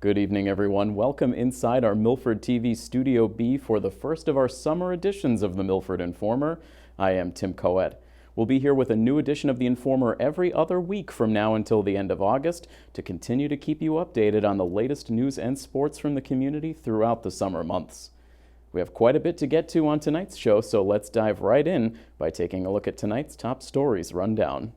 Good evening, everyone. Welcome inside our Milford TV Studio B for the first of our summer editions of the Milford Informer. I am Tim Coet. We'll be here with a new edition of the Informer every other week from now until the end of August to continue to keep you updated on the latest news and sports from the community throughout the summer months. We have quite a bit to get to on tonight's show, so let's dive right in by taking a look at tonight's top stories rundown.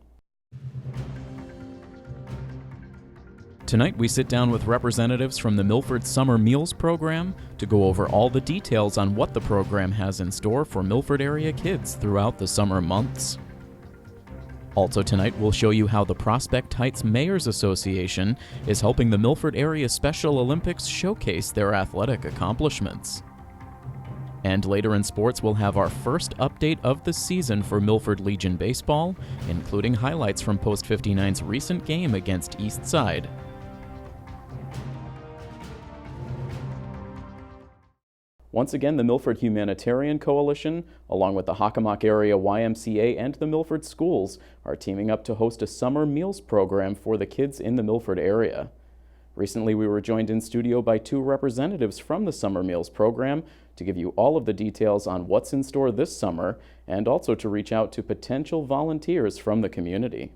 Tonight we sit down with representatives from the Milford Summer Meals program to go over all the details on what the program has in store for Milford area kids throughout the summer months. Also tonight we'll show you how the Prospect Heights Mayors Association is helping the Milford area Special Olympics showcase their athletic accomplishments. And later in sports, we'll have our first update of the season for Milford Legion Baseball, including highlights from Post 59's recent game against Eastside. Once again, the Milford Humanitarian Coalition, along with the Hockomock Area YMCA and the Milford Schools, are teaming up to host a summer meals program for the kids in the Milford area. Recently, we were joined in studio by two representatives from the Summer Meals program to give you all of the details on what's in store this summer and also to reach out to potential volunteers from the community.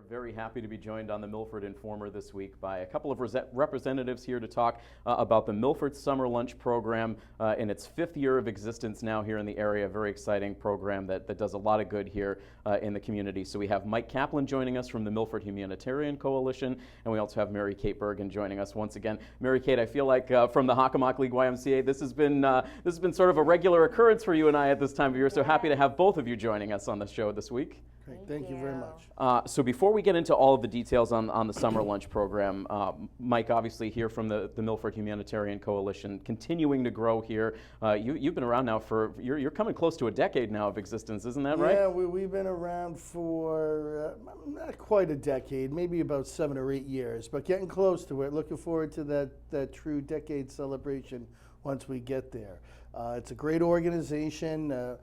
Very happy to be joined on the Milford Informer this week by a couple of representatives here to talk about the Milford Summer Lunch Program in its 5th year of existence now here in the area. A very exciting program that does a lot of good here in the community. So we have Mike Kaplan joining us from the Milford Humanitarian Coalition, and we also have Mary Kate Bergen joining us once again. Mary Kate, I feel like from the Hockomock League YMCA, this has been sort of a regular occurrence for you and I at this time of year. So happy to have both of you joining us on the show this week. Thank you very much. So before we get into all of the details on the summer lunch program, Mike, obviously here from the Milford Humanitarian Coalition, continuing to grow here. You've been around now for, you're coming close to a decade now of existence, isn't that right? Yeah, we've been around for not quite a decade, maybe about 7 or 8 years, but getting close to it. Looking forward to that true decade celebration once we get there. It's a great organization.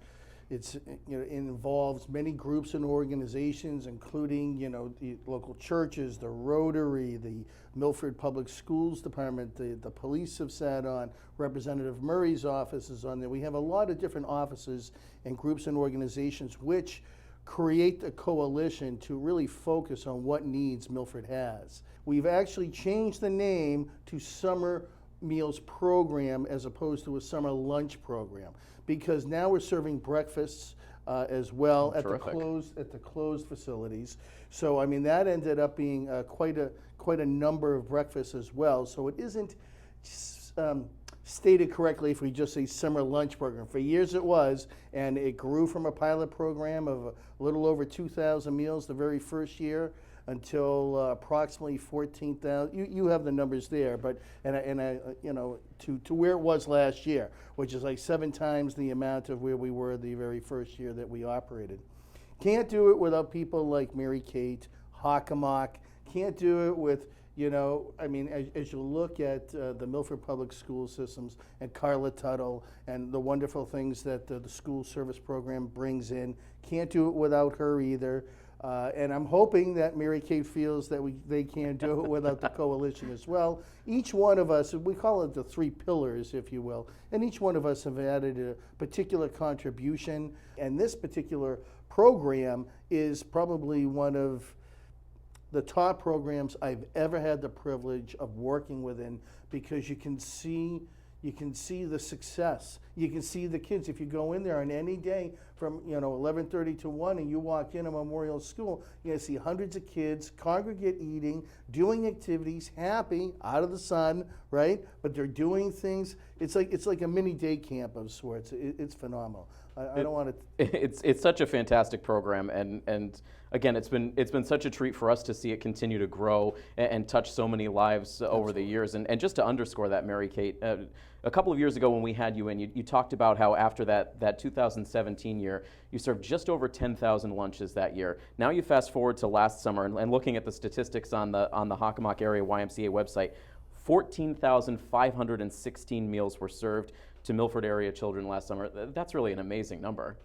It involves many groups and organizations, including the local churches, the Rotary, the Milford Public Schools Department, the police have sat on, Representative Murray's office is on there. We have a lot of different offices and groups and organizations which create a coalition to really focus on what needs Milford has. We've actually changed the name to Summer Meals Program as opposed to a summer lunch program, because now we're serving breakfasts as well at the closed facilities. So I mean that ended up being quite a number of breakfasts as well. So it isn't stated correctly if we just say summer lunch program. For years it was, and it grew from a pilot program of a little over 2,000 meals the very first year until approximately 14,000. You have the numbers there, but to where it was last year, which is like 7 times the amount of where we were the very first year that we operated. Can't do it without people like Mary Kate, Hockomock. Can't do it with as you look at the Milford Public School Systems and Carla Tuttle and the wonderful things that the school service program brings in. Can't do it without her either. And I'm hoping that Mary Kate feels that they can't do it without the coalition as well. Each one of us, we call it the 3 pillars, if you will, and each one of us have added a particular contribution. And this particular program is probably one of the top programs I've ever had the privilege of working within, because you can see the success. You can see the kids. If you go in there on any day from 11:30 to 1 and you walk in a Memorial School, you're going to see hundreds of kids congregate eating, doing activities, happy, out of the sun, right? But they're doing things. It's like a mini day camp of sorts. It's phenomenal. I don't want to. It's such a fantastic program, and again, it's been such a treat for us to see it continue to grow and touch so many lives over the years. And just to underscore that, Mary Kate, a couple of years ago when we had you in, you talked about how after that 2017 year, you served just over 10,000 lunches that year. Now you fast forward to last summer and looking at the statistics on the Hockomock Area YMCA website, 14,516 meals were served to Milford area children last summer. That's really an amazing number.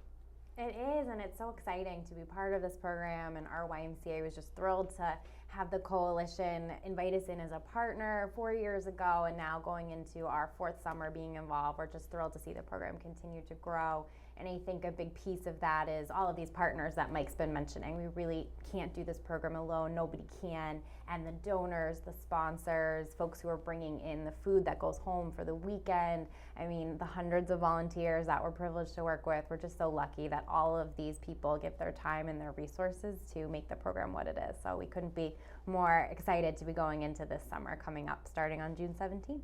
It is, and it's so exciting to be part of this program, and our YMCA was just thrilled to have the coalition invite us in as a partner 4 years ago, and now going into our 4th summer being involved. We're just thrilled to see the program continue to grow. And I think a big piece of that is all of these partners that Mike's been mentioning. We really can't do this program alone. Nobody can. And the donors, the sponsors, folks who are bringing in the food that goes home for the weekend. I mean, the hundreds of volunteers that we're privileged to work with. We're just so lucky that all of these people give their time and their resources to make the program what it is. So we couldn't be more excited to be going into this summer coming up starting on June 17th.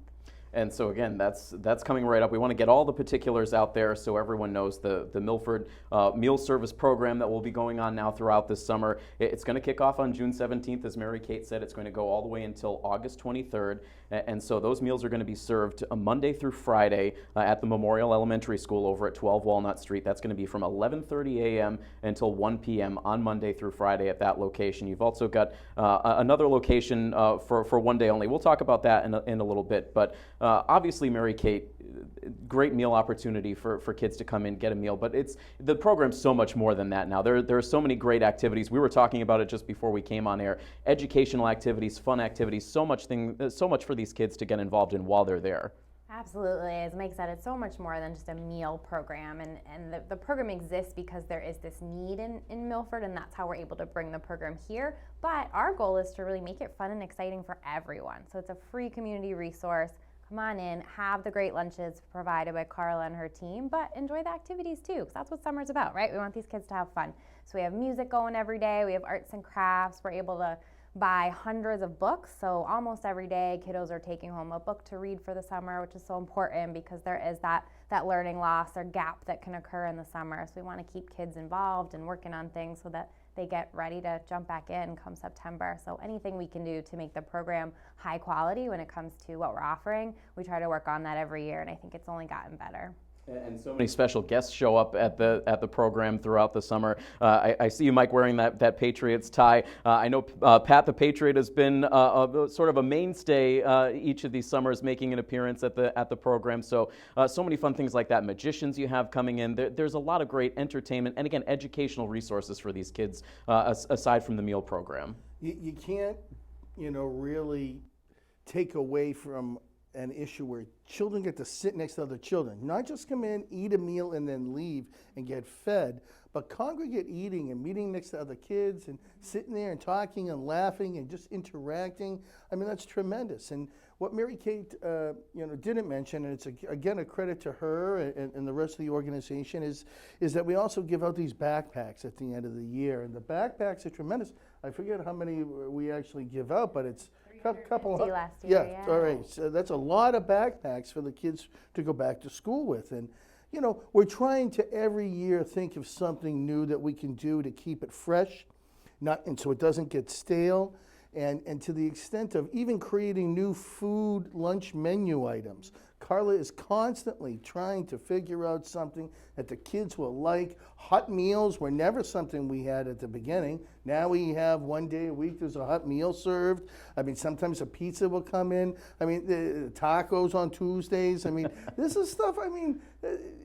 And so again, that's coming right up. We want to get all the particulars out there so everyone knows the Milford meal service program that will be going on now throughout this summer. It's going to kick off on June 17th, as Mary Kate said. It's going to go all the way until August 23rd. And so those meals are going to be served Monday through Friday at the Memorial Elementary School over at 12 Walnut Street. That's going to be from 11:30 a.m. until 1 p.m. on Monday through Friday at that location. You've also got another location for one day only. We'll talk about that in a little bit. But obviously, Mary Kate, great meal opportunity for kids to come in, get a meal, but the program's so much more than that now. There are so many great activities. We were talking about it just before we came on air. Educational activities, fun activities, so much for these kids to get involved in while they're there. Absolutely. As Mike said, it's so much more than just a meal program, and the program exists because there is this need in Milford, and that's how we're able to bring the program here. But our goal is to really make it fun and exciting for everyone. So it's a free community resource. Come on in, have the great lunches provided by Carla and her team, but enjoy the activities too, because that's what summer's about, right? We want these kids to have fun. So we have music going every day, we have arts and crafts, we're able to buy hundreds of books, so almost every day kiddos are taking home a book to read for the summer, which is so important because there is that learning loss or gap that can occur in the summer. So we want to keep kids involved and working on things so that they get ready to jump back in come September. So anything we can do to make the program high quality when it comes to what we're offering, we try to work on that every year, and I think it's only gotten better. And so many special guests show up at the program throughout the summer. I see you, Mike, wearing that Patriots tie. I know Pat the Patriot has been sort of a mainstay each of these summers, making an appearance at the program. So many fun things like that. Magicians you have coming in. There's a lot of great entertainment and, again, educational resources for these kids aside from the meal program. You can't, really take away from an issue where children get to sit next to other children, not just come in, eat a meal, and then leave and get fed, but congregate eating and meeting next to other kids and sitting there and talking and laughing and just interacting. I mean, that's tremendous. And what Mary Kate, didn't mention, and it's again a credit to her and the rest of the organization, is that we also give out these backpacks at the end of the year, and the backpacks are tremendous. I forget how many we actually give out, but it's couple last year, yeah. All right. So that's a lot of backpacks for the kids to go back to school with. And, we're trying to every year think of something new that we can do to keep it fresh, and so it doesn't get stale. And to the extent of even creating new food lunch menu items. Carla is constantly trying to figure out something that the kids will like. Hot meals were never something we had at the beginning. Now we have one day a week there's a hot meal served. I mean, sometimes a pizza will come in. I mean, the tacos on Tuesdays. I mean, this is stuff,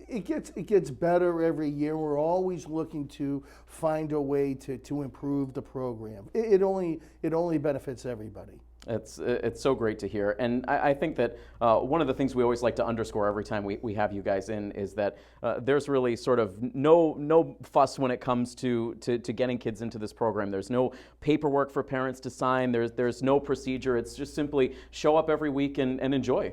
it gets better every year. We're always looking to find a way to improve the program. It only benefits everybody. It's so great to hear, and I think that one of the things we always like to underscore every time we have you guys in is that there's really sort of no fuss when it comes to getting kids into this program. There's no paperwork for parents to sign. There's no procedure. It's just simply show up every week and enjoy.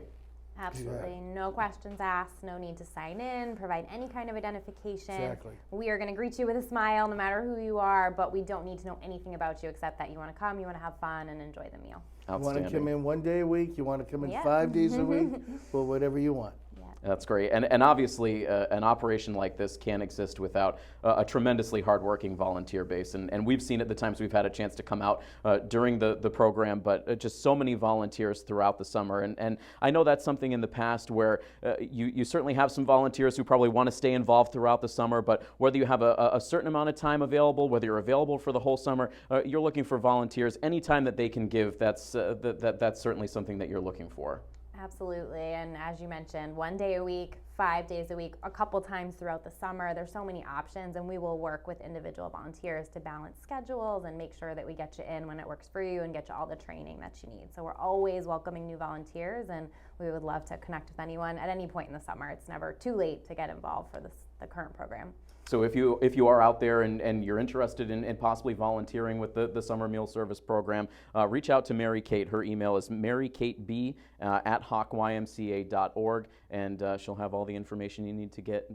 Absolutely. Yeah. No questions asked, no need to sign in, provide any kind of identification. Exactly. We are going to greet you with a smile no matter who you are, but we don't need to know anything about you except that you want to come, you want to have fun, and enjoy the meal. You want to come in one day a week, you want to come in 5 days a week, well, whatever you want. That's great. And obviously, an operation like this can't exist without a tremendously hardworking volunteer base. And we've seen it the times we've had a chance to come out during the program, but just so many volunteers throughout the summer. And I know that's something in the past where you certainly have some volunteers who probably want to stay involved throughout the summer, but whether you have a certain amount of time available, whether you're available for the whole summer, you're looking for volunteers. Any time that they can give, that's certainly something that you're looking for. Absolutely, and as you mentioned, 1 day a week, 5 days a week, a couple times throughout the summer. There's so many options, and we will work with individual volunteers to balance schedules and make sure that we get you in when it works for you and get you all the training that you need. So we're always welcoming new volunteers, and we would love to connect with anyone at any point in the summer. It's never too late to get involved for the current program. So if you are out there and you're interested in possibly volunteering with the Summer Meal Service Program, reach out to Mary Kate. Her email is marykateb@hawkymca.org, and she'll have all the information you need to get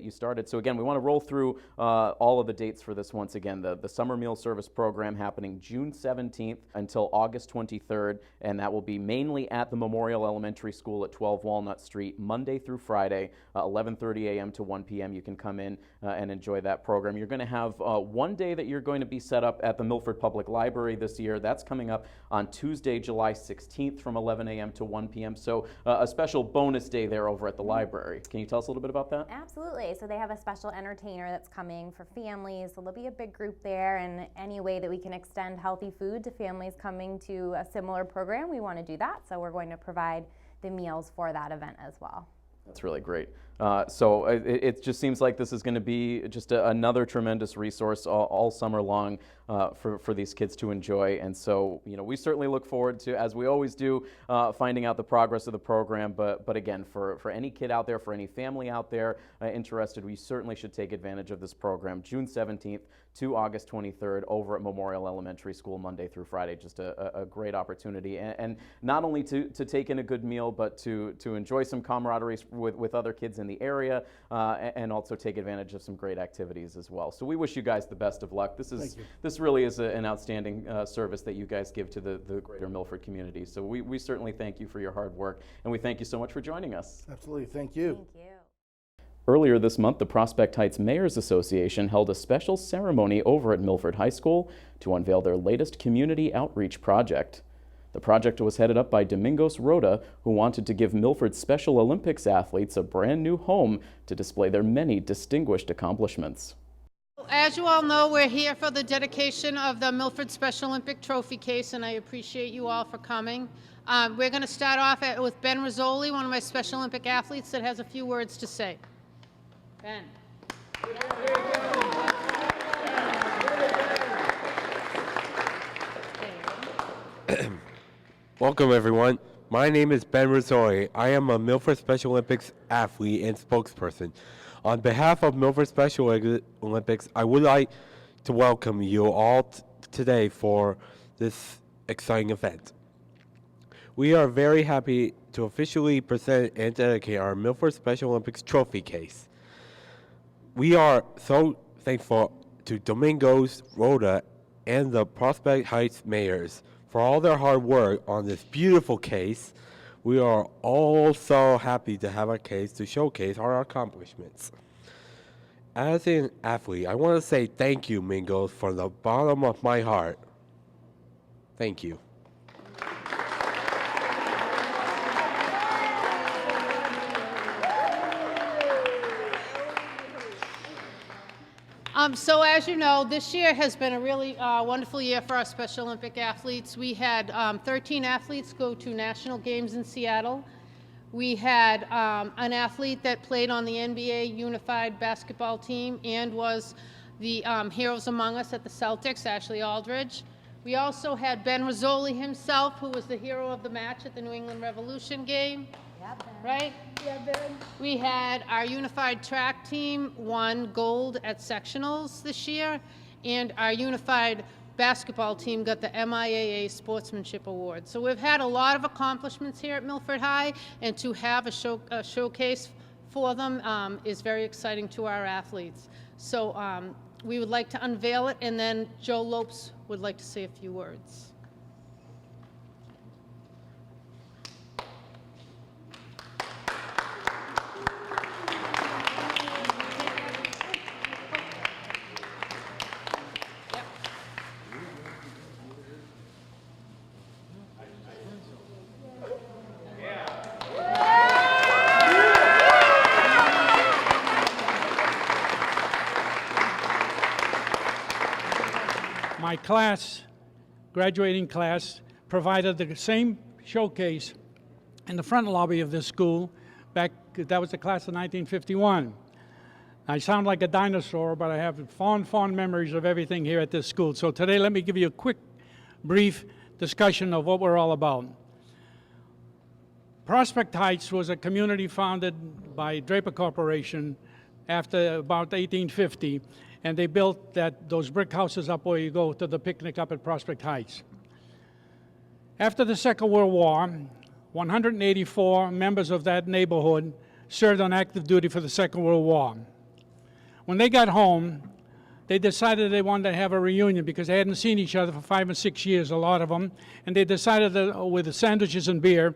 you started. So again, we want to roll through all of the dates for this once again. The Summer Meal Service Program happening June 17th until August 23rd, and that will be mainly at the Memorial Elementary School at 12 Walnut Street, Monday through Friday, 11:30 a.m. to 1 p.m. You can come in and enjoy that program. You're going to have one day that you're going to be set up at the Milford Public Library this year. That's coming up on Tuesday, July 16th from 11 a.m. to 1 p.m. So a special bonus day there over at the library. Can you tell us a little bit about that? Absolutely. So they have a special entertainer that's coming for families. So there'll be a big group there, and any way that we can extend healthy food to families coming to a similar program, we want to do that. So we're going to provide the meals for that event as well. That's really great. So it just seems like this is going to be just another tremendous resource all summer long for these kids to enjoy. And so, we certainly look forward to, as we always do, finding out the progress of the program. But again, for any kid out there, for any family out there interested, we certainly should take advantage of this program. June 17th to August 23rd over at Memorial Elementary School, Monday through Friday. Just a great opportunity. And not only to take in a good meal, but to enjoy some camaraderie with other kids in the area, and also take advantage of some great activities as well. So we wish you guys the best of luck. This really is an outstanding service that you guys give to the greater Milford community. So we certainly thank you for your hard work, and we thank you so much for joining us. Absolutely, thank you. Thank you. Earlier this month, the Prospect Heights Mayors Association held a special ceremony over at Milford High School to unveil their latest community outreach project. The project was headed up by Domingos Rhoda, who wanted to give Milford Special Olympics athletes a brand new home to display their many distinguished accomplishments. As you all know, we're here for the dedication of the Milford Special Olympic Trophy case, and I appreciate you all for coming. We're going to start off with Ben Rizzoli, one of my Special Olympic athletes, that has a few words to say. Ben. Welcome, everyone. My name is Ben Rizzoli. I am a Milford Special Olympics athlete and spokesperson. On behalf of Milford Special Olympics, I would like to welcome you all today for this exciting event. We are very happy to officially present and dedicate our Milford Special Olympics trophy case. We are so thankful to Domingos Rhoda and the Prospect Heights Mayors for all their hard work on this beautiful case. We are all so happy to have a case to showcase our accomplishments. As an athlete, I want to say thank you, Mingos, from the bottom of my heart. Thank you. So as you know, this year has been a really wonderful year for our Special Olympic athletes. We had 13 athletes go to national games in Seattle. We had an athlete that played on the NBA Unified Basketball team and was the Heroes Among Us at the Celtics, Ashley Aldridge. We also had Ben Rizzoli himself, who was the hero of the match at the New England Revolution game. Yeah, Ben. Right? Yeah, Ben. We had our unified track team won gold at sectionals this year, and our unified basketball team got the MIAA Sportsmanship Award. So we've had a lot of accomplishments here at Milford High, and to have a showcase for them is very exciting to our athletes. So we would like to unveil it, and then Joe Lopes would like to say a few words. My class, graduating class, provided the same showcase in the front lobby of this school back, that was the class of 1951. I sound like a dinosaur, but I have fond memories of everything here at this school. So today, let me give you a quick, brief discussion of what we're all about. Prospect Heights was a community founded by Draper Corporation after about 1850, and they built those brick houses up where you go to the picnic up at Prospect Heights. After the Second World War, 184 members of that neighborhood served on active duty for the Second World War. When they got home, they decided they wanted to have a reunion because they hadn't seen each other for 5 or 6 years, a lot of them, and they decided that with the sandwiches and beer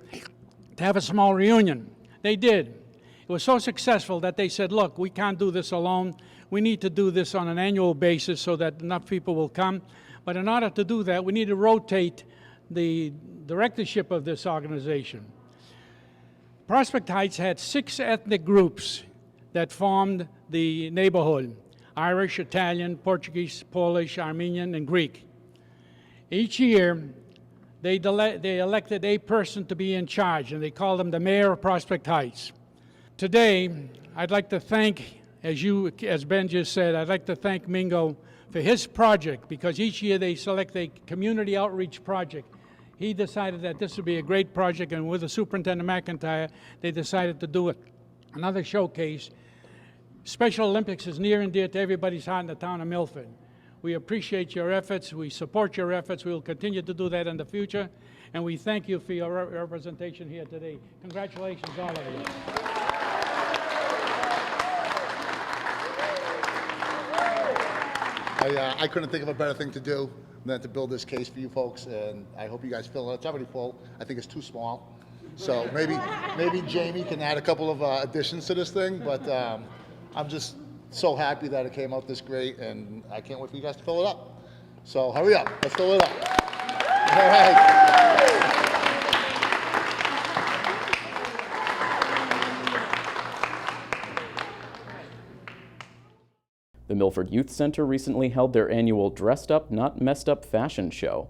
to have a small reunion. They did. It was so successful that they said, look, we can't do this alone. We need to do this on an annual basis so that enough people will come. But in order to do that, we need to rotate the directorship of this organization. Prospect Heights had 6 ethnic groups that formed the neighborhood: Irish, Italian, Portuguese, Polish, Armenian, and Greek. Each year, they elected a person to be in charge, and they called him the mayor of Prospect Heights. Today, I'd like to thank, as Ben just said, I'd like to thank Mingo for his project, because each year they select a community outreach project. He decided that this would be a great project, and with the Superintendent McIntyre, they decided to do it. Another showcase. Special Olympics is near and dear to everybody's heart in the town of Milford. We appreciate your efforts. We support your efforts. We will continue to do that in the future. And we thank you for your representation here today. Congratulations, all of you. I couldn't think of a better thing to do than to build this case for you folks, and I hope you guys fill it. It's already full. I think it's too small. So maybe Jamie can add a couple of additions to this thing, but I'm just so happy that it came out this great, and I can't wait for you guys to fill it up. So hurry up, let's fill it up. All right. The Milford Youth Center recently held their annual Dressed Up, Not Messed Up fashion show.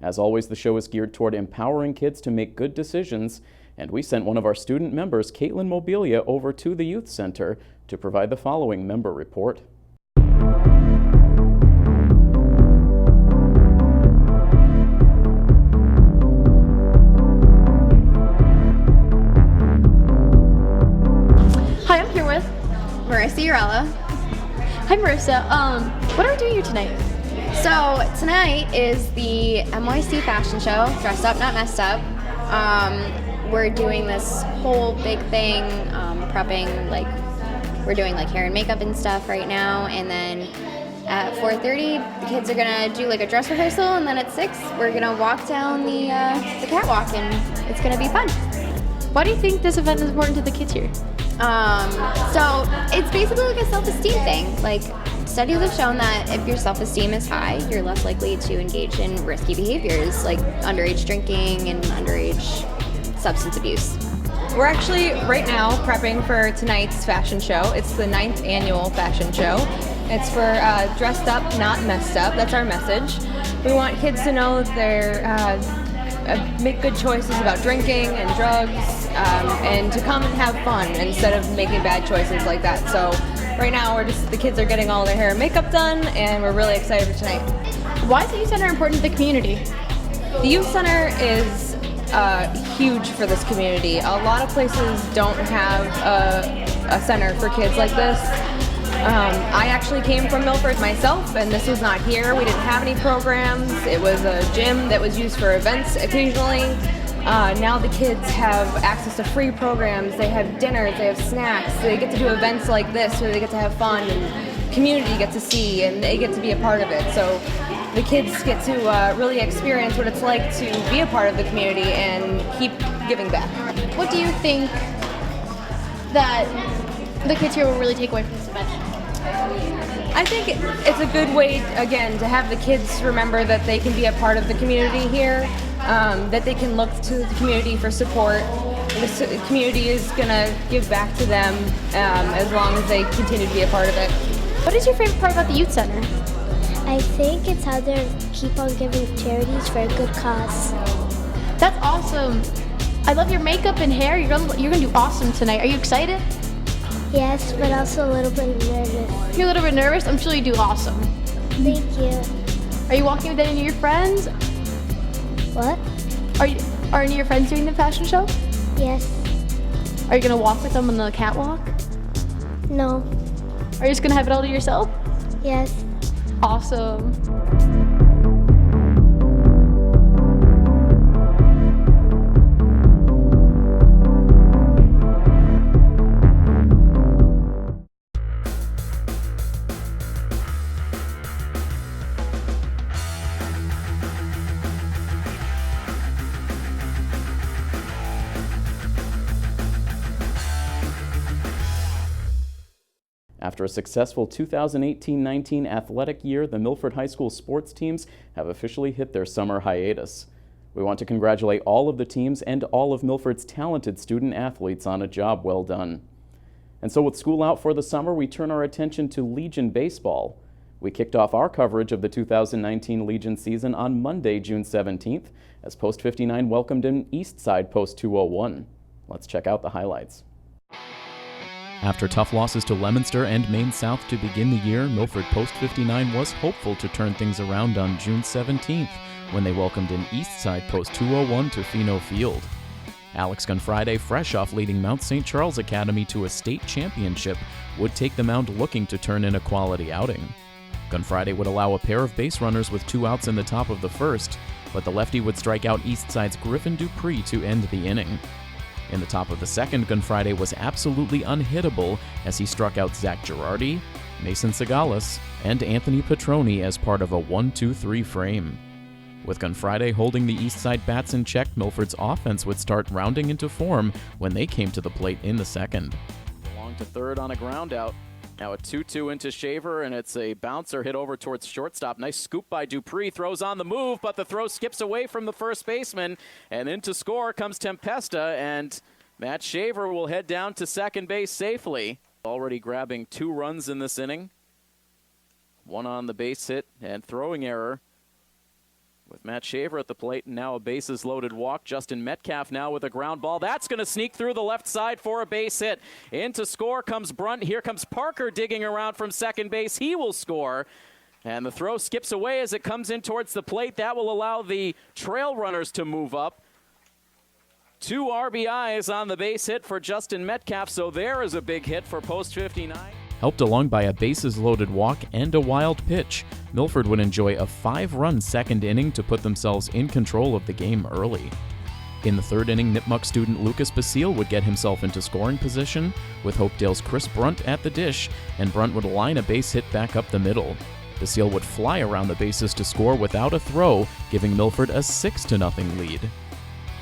As always, the show is geared toward empowering kids to make good decisions, and we sent one of our student members, Caitlin Mobilia, over to the Youth Center to provide the following member report. Hi, I'm here with Marissa Urella. Hi, Marissa. What are we doing here tonight? So tonight is the NYC fashion show, Dressed Up, Not Messed Up. We're doing this whole big thing, prepping, we're doing hair and makeup and stuff right now, and then at 4:30 the kids are gonna do a dress rehearsal, and then at 6 we're gonna walk down the catwalk, and it's gonna be fun. Why do you think this event is important to the kids here? So it's basically a self-esteem thing. Studies have shown that if your self-esteem is high, you're less likely to engage in risky behaviors like underage drinking and underage substance abuse. We're actually right now prepping for tonight's fashion show. It's the 9th annual fashion show. It's for Dressed Up, Not Messed Up. That's our message. We want kids to know that they're make good choices about drinking and drugs, and to come and have fun instead of making bad choices like that. So right now the kids are getting all their hair and makeup done, and we're really excited for tonight. Why is the youth center important to the community? The youth center is huge for this community. A lot of places don't have a center for kids like this. I actually came from Milford myself, and this was not here. We didn't have any programs. It was a gym that was used for events occasionally. Now the kids have access to free programs. They have dinners, they have snacks. They get to do events like this where they get to have fun, and community gets to see, and they get to be a part of it. So the kids get to really experience what it's like to be a part of the community and keep giving back. What do you think that the kids here will really take away from this event? I think it's a good way, again, to have the kids remember that they can be a part of the community here, that they can look to the community for support. The community is going to give back to them as long as they continue to be a part of it. What is your favorite part about the youth center? I think it's how they keep on giving charities for a good cause. That's awesome. I love your makeup and hair. You're gonna do awesome tonight. Are you excited? Yes, but also a little bit nervous. You're a little bit nervous? I'm sure you do awesome. Thank you. Are you walking with any of your friends? What? Are any of your friends doing the fashion show? Yes. Are you gonna walk with them on the catwalk? No. Are you just gonna have it all to yourself? Yes. Awesome. After a successful 2018-19 athletic year, the Milford High School sports teams have officially hit their summer hiatus. We want to congratulate all of the teams and all of Milford's talented student athletes on a job well done. And so with school out for the summer, we turn our attention to Legion baseball. We kicked off our coverage of the 2019 Legion season on Monday, June 17th, as Post 59 welcomed in Eastside Post 201. Let's check out the highlights. After tough losses to Leominster and Maine South to begin the year, Milford Post 59 was hopeful to turn things around on June 17th when they welcomed in Eastside Post 201 to Fino Field. Alex Gunfriday, fresh off leading Mount St. Charles Academy to a state championship, would take the mound looking to turn in a quality outing. Gunfriday would allow a pair of base runners with 2 outs in the top of the first, but the lefty would strike out Eastside's Griffin Dupree to end the inning. In the top of the second, Gunfriday was absolutely unhittable as he struck out Zach Girardi, Mason Segalis, and Anthony Petroni as part of a 1-2-3 frame. With Gunfriday holding the Eastside bats in check, Milford's offense would start rounding into form when they came to the plate in the second. Along to third on a ground out. Now a 2-2 into Shaver, and it's a bouncer hit over towards shortstop. Nice scoop by Dupree, throws on the move, but the throw skips away from the first baseman, and in to score comes Tempesta, and Matt Shaver will head down to second base safely. Already grabbing 2 runs in this inning. 1 on the base hit and throwing error with Matt Shaver at the plate, and now a bases-loaded walk. Justin Metcalf now with a ground ball. That's going to sneak through the left side for a base hit. In to score comes Brunt. Here comes Parker digging around from second base. He will score. And the throw skips away as it comes in towards the plate. That will allow the trail runners to move up. 2 RBIs on the base hit for Justin Metcalf, so there is a big hit for Post 59. Helped along by a bases-loaded walk and a wild pitch, Milford would enjoy a 5-run second inning to put themselves in control of the game early. In the third inning, Nipmuc student Lucas Basile would get himself into scoring position, with Hopedale's Chris Brunt at the dish, and Brunt would line a base hit back up the middle. Basile would fly around the bases to score without a throw, giving Milford a 6-0 lead.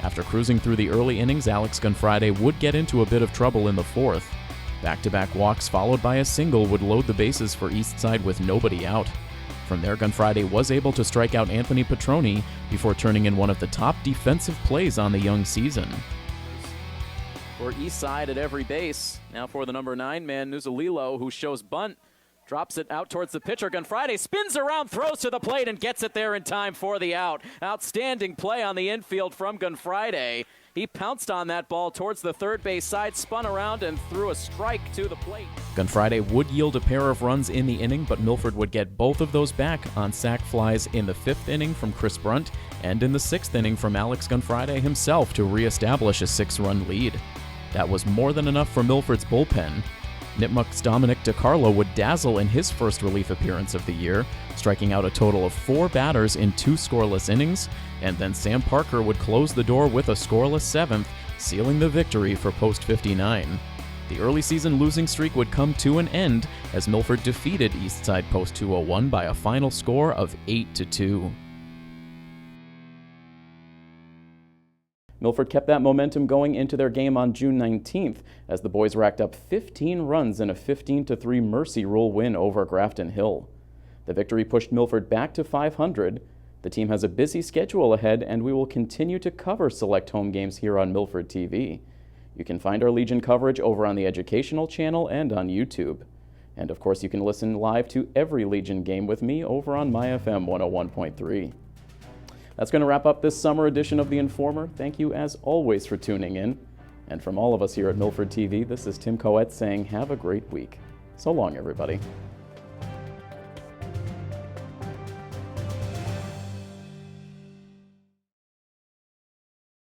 After cruising through the early innings, Alex Gunfriday would get into a bit of trouble in the fourth. Back-to-back walks followed by a single would load the bases for Eastside with nobody out. From there, Gunfriday was able to strike out Anthony Petroni before turning in one of the top defensive plays on the young season. For Eastside at every base, now for the number 9 man, Nuzalilo, who shows bunt, drops it out towards the pitcher. Gunfriday spins around, throws to the plate, and gets it there in time for the out. Outstanding play on the infield from Gunfriday. He pounced on that ball towards the third base side, spun around, and threw a strike to the plate. Gunfriday would yield a pair of runs in the inning, but Milford would get both of those back on sac flies in the 5th inning from Chris Brunt and in the 6th inning from Alex Gunfriday himself to reestablish a 6-run lead. That was more than enough for Milford's bullpen. Nipmuc's Dominic DiCarlo would dazzle in his first relief appearance of the year, striking out a total of 4 batters in 2 scoreless innings, and then Sam Parker would close the door with a scoreless 7th, sealing the victory for Post 59. The early season losing streak would come to an end as Milford defeated Eastside Post 201 by a final score of 8-2. Milford kept that momentum going into their game on June 19th as the boys racked up 15 runs in a 15-3 Mercy Rule win over Grafton Hill. The victory pushed Milford back to 500. The team has a busy schedule ahead, and we will continue to cover select home games here on Milford TV. You can find our Legion coverage over on the Educational Channel and on YouTube. And of course, you can listen live to every Legion game with me over on My FM 101.3. That's going to wrap up this summer edition of The Informer. Thank you, as always, for tuning in. And from all of us here at Milford TV, this is Tim Coet saying have a great week. So long, everybody.